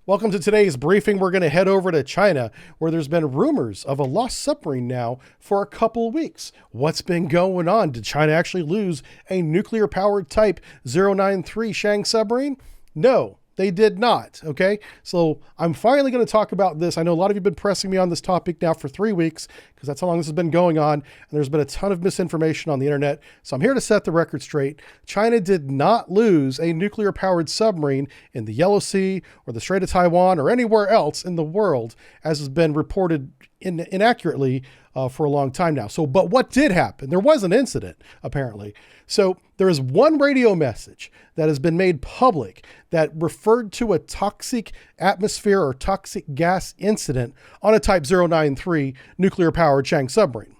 Welcome to today's briefing. We're going to head over to China, where there's been rumors of a lost submarine now for a couple of weeks. What's been going on? Did China actually lose a nuclear-powered Type 093 Shang submarine? No, they did not, okay? So I'm finally going to talk about this. I know a lot of you have been pressing me on this topic now for 3 weeks, because that's how long this has been going on, and there's been a ton of misinformation on the internet. So I'm here to set the record straight. China did not lose a nuclear-powered submarine in the Yellow Sea or the Strait of Taiwan or anywhere else in the world, as has been reported inaccurately for a long time now. So, but what did happen? There was an incident, apparently. So there is one radio message that has been made public that referred to a toxic atmosphere or toxic gas incident on a Type 093 nuclear-powered Shang submarine.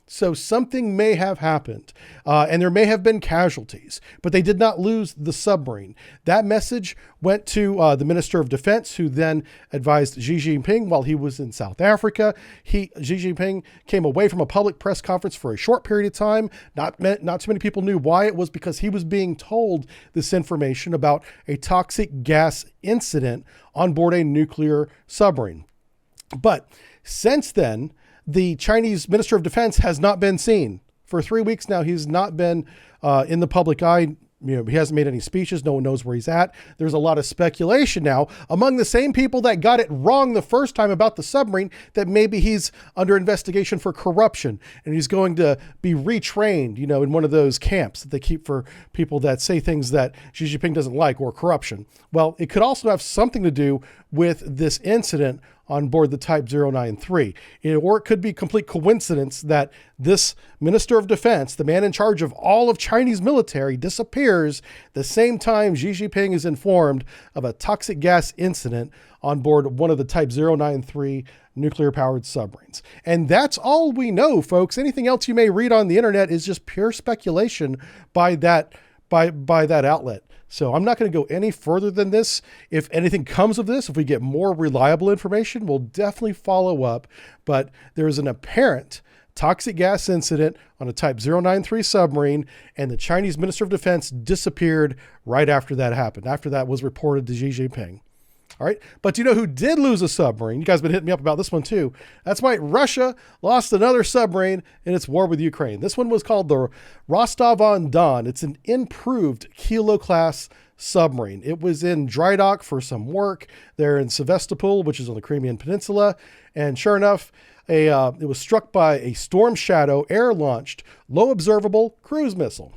So something may have happened, and there may have been casualties, but they did not lose the submarine. That message went to the Minister of Defense, who then advised Xi Jinping while he was in South Africa. Xi Jinping came away from a public press conference for a short period of time. Not too many people knew why. It was because he was being told this information about a toxic gas incident on board a nuclear submarine. But since then, the Chinese Minister of Defense has not been seen. For 3 weeks now, he's not been in the public eye. He hasn't made any speeches. No one knows where he's at. There's a lot of speculation now among the same people that got it wrong the first time about the submarine that maybe he's under investigation for corruption and he's going to be retrained, in one of those camps that they keep for people that say things that Xi Jinping doesn't like or corruption. Well, it could also have something to do with this incident on board the Type 093. Or it could be complete coincidence that this Minister of Defense, the man in charge of all of Chinese military, disappears the same time Xi Jinping is informed of a toxic gas incident on board one of the Type 093 nuclear-powered submarines. And that's all we know, folks. Anything else you may read on the internet is just pure speculation by that outlet. So I'm not going to go any further than this. If anything comes of this, if we get more reliable information, we'll definitely follow up. But there is an apparent toxic gas incident on a Type 093 submarine, and the Chinese Minister of Defense disappeared right after that happened, after that was reported to Xi Jinping. All right. But do you know who did lose a submarine? You guys have been hitting me up about this one too. That's right. Russia lost another submarine in its war with Ukraine. This one was called the Rostov-on-Don. It's an improved Kilo-class submarine. It was in dry dock for some work there in Sevastopol, which is on the Crimean Peninsula. And sure enough, it was struck by a Storm Shadow air-launched, low-observable cruise missile.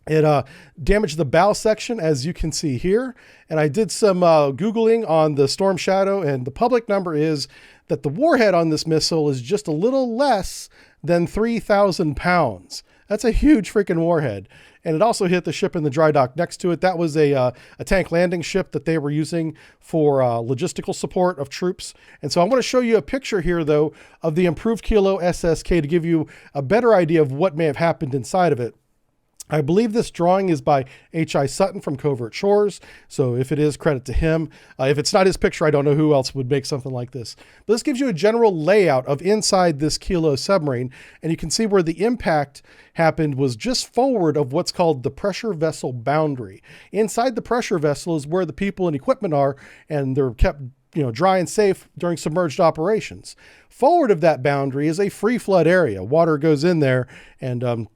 It damaged the bow section, as you can see here. And I did some Googling on the Storm Shadow, and the public number is that the warhead on this missile is just a little less than 3,000 pounds. That's a huge freaking warhead. And it also hit the ship in the dry dock next to it. That was a tank landing ship that they were using for logistical support of troops. And so I want to show you a picture here, though, of the improved Kilo SSK to give you a better idea of what may have happened inside of it. I believe this drawing is by H.I. Sutton from Covert Shores. So if it is, credit to him. If it's not his picture, I don't know who else would make something like this. But this gives you a general layout of inside this Kilo submarine. And you can see where the impact happened was just forward of what's called the pressure vessel boundary. Inside the pressure vessel is where the people and equipment are, and they're kept dry and safe during submerged operations. Forward of that boundary is a free flood area. Water goes in there, and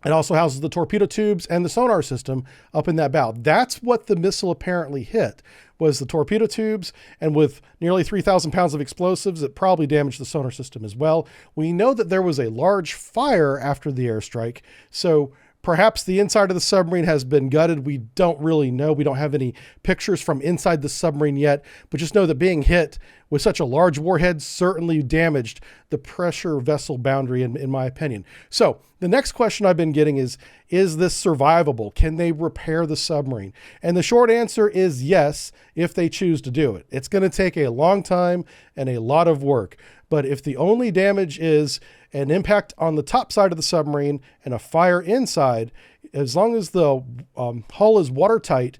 it also houses the torpedo tubes and the sonar system up in that bow. That's what the missile apparently hit, was the torpedo tubes, and with nearly 3,000 pounds of explosives, it probably damaged the sonar system as well. We know that there was a large fire after the airstrike, so perhaps the inside of the submarine has been gutted. We don't really know. We don't have any pictures from inside the submarine yet, but just know that being hit with such a large warhead certainly damaged the pressure vessel boundary, in my opinion. So the next question I've been getting is this survivable? Can they repair the submarine? And the short answer is yes, if they choose to do it. It's going to take a long time and a lot of work. But if the only damage is an impact on the top side of the submarine and a fire inside, as long as the hull is watertight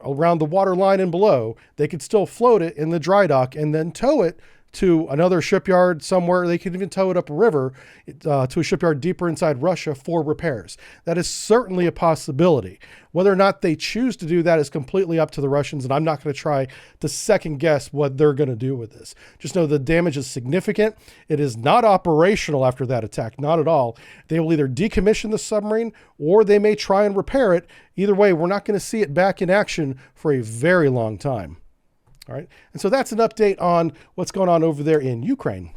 around the water line and below, they could still float it in the dry dock and then tow it to another shipyard somewhere. They could even tow it up a river to a shipyard deeper inside Russia for repairs. That is certainly a possibility. Whether or not they choose to do that is completely up to the Russians, and I'm not going to try to second guess what they're going to do with this. Just know the damage is significant. It is not operational after that attack, not at all. They will either decommission the submarine or they may try and repair it. Either way, we're not going to see it back in action for a very long time. All right. And so that's an update on what's going on over there in Ukraine.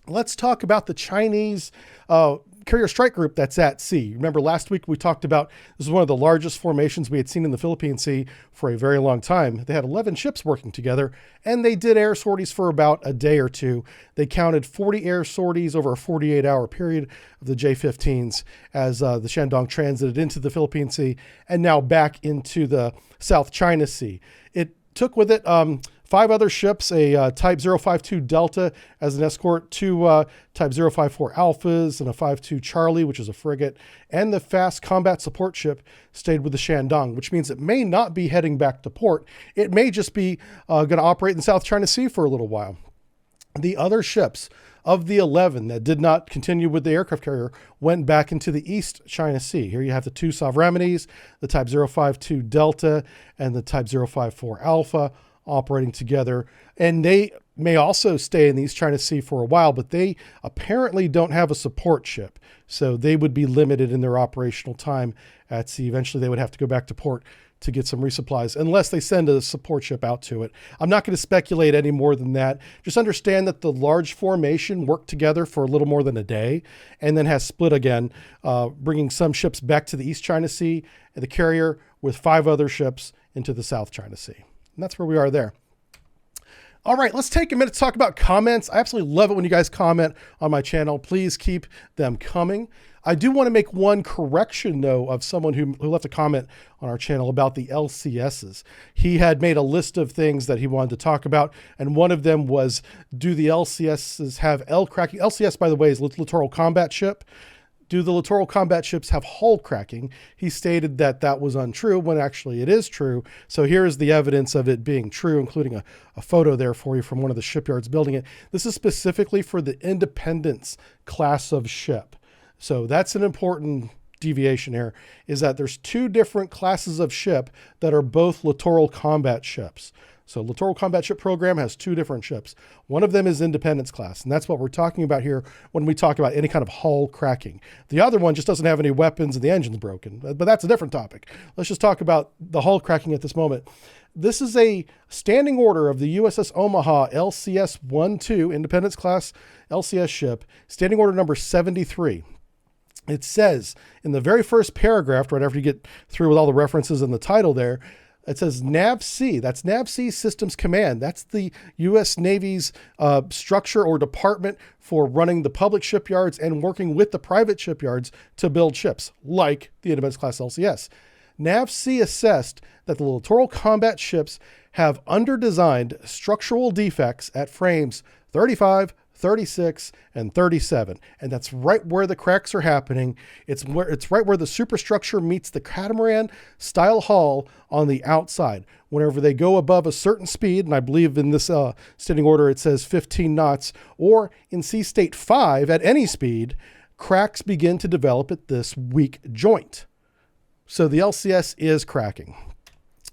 Let's talk about the Chinese carrier strike group that's at sea. Remember last week we talked about this is one of the largest formations we had seen in the Philippine Sea for a very long time. They had 11 ships working together, and they did air sorties for about a day or two. They counted 40 air sorties over a 48-hour period of the J-15s as the Shandong transited into the Philippine Sea and now back into the South China Sea. It took with it 5 other ships, a Type 052 Delta as an escort, 2 Type 054 Alphas, and a 52 Charlie, which is a frigate, and the fast combat support ship stayed with the Shandong, which means it may not be heading back to port. It may just be going to operate in the South China Sea for a little while. The other ships of the 11 that did not continue with the aircraft carrier went back into the East China Sea. Here you have the 2 Sovereignities, the Type 052 Delta, and the Type 054 Alpha operating together. And they may also stay in the East China Sea for a while, but they apparently don't have a support ship. So they would be limited in their operational time at sea. Eventually they would have to go back to port to get some resupplies, unless they send a support ship out to it. I'm not going to speculate any more than that. Just understand that the large formation worked together for a little more than a day and then has split again, bringing some ships back to the East China Sea and the carrier with 5 other ships into the South China Sea. And that's where we are there. All right, let's take a minute to talk about comments. I absolutely love it when you guys comment on my channel. Please keep them coming. I do want to make one correction, though, of someone who left a comment on our channel about the LCSs. He had made a list of things that he wanted to talk about, and one of them was, do the LCSs have L cracking? LCS, by the way, is Littoral Combat Ship. Do the littoral combat ships have hull cracking? He stated that that was untrue when actually it is true. So here's the evidence of it being true, including a photo there for you from one of the shipyards building it. This is specifically for the Independence class of ship. So that's an important deviation here, is that there's 2 different classes of ship that are both littoral combat ships. So Littoral Combat Ship Program has 2 different ships. One of them is Independence class, and that's what we're talking about here when we talk about any kind of hull cracking. The other one just doesn't have any weapons and the engine's broken, but that's a different topic. Let's just talk about the hull cracking at this moment. This is a standing order of the USS Omaha LCS-12 Independence class LCS ship, standing order number 73. It says in the very first paragraph, right after you get through with all the references in the title there, it says NAVC. That's NAVC Systems Command. That's the U.S. Navy's structure or department for running the public shipyards and working with the private shipyards to build ships, like the Independence class LCS. NAVC assessed that the littoral combat ships have under-designed structural defects at frames 35, 36, and 37. And that's right where the cracks are happening. It's right where the superstructure meets the catamaran style hull on the outside. Whenever they go above a certain speed, and I believe in this standing order it says 15 knots, or in sea state 5 at any speed, cracks begin to develop at this weak joint. So the LCS is cracking.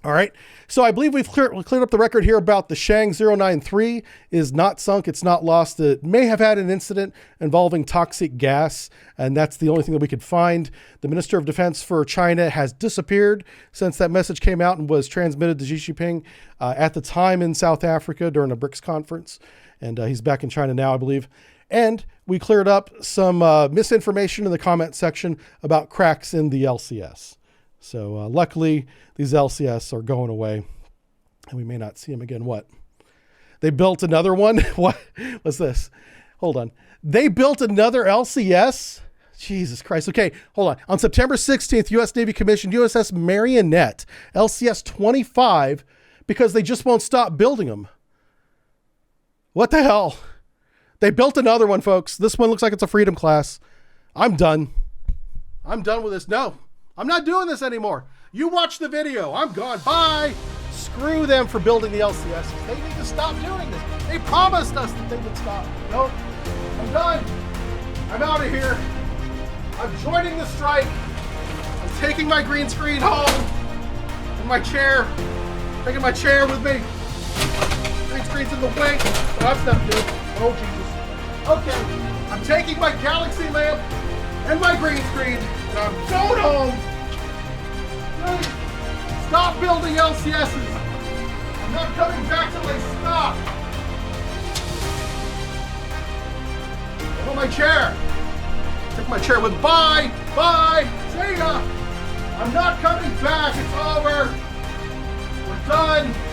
All right, so I believe we've cleared up the record here about the Shang-093 is not sunk, it's not lost. It may have had an incident involving toxic gas, and that's the only thing that we could find. The Minister of Defense for China has disappeared since that message came out and was transmitted to Xi Jinping at the time in South Africa during a BRICS conference, and he's back in China now, I believe. And we cleared up some misinformation in the comment section about cracks in the LCS. So luckily, these LCS are going away, and we may not see them again. What? They built another one? What was this? Hold on. They built another LCS? Jesus Christ. Okay, hold on. On September 16th, U.S. Navy commissioned USS Marionette, LCS-25, because they just won't stop building them. What the hell? They built another one, folks. This one looks like it's a Freedom class. I'm done. I'm done with this. No. I'm not doing this anymore. You watch the video. I'm gone. Bye. Screw them for building the LCSs. They need to stop doing this. They promised us that they would stop. Nope. I'm done. I'm out of here. I'm joining the strike. I'm taking my green screen home. And my chair. Taking my chair with me. Green screen's in the way. Oh, that's not good. Oh, Jesus. Okay. I'm taking my galaxy lamp and my green screen. And I'm going home. Stop building LCSs. I'm not coming back till they stop. I want my chair. Took my chair with bye. Bye. See ya. I'm not coming back. It's over. We're done.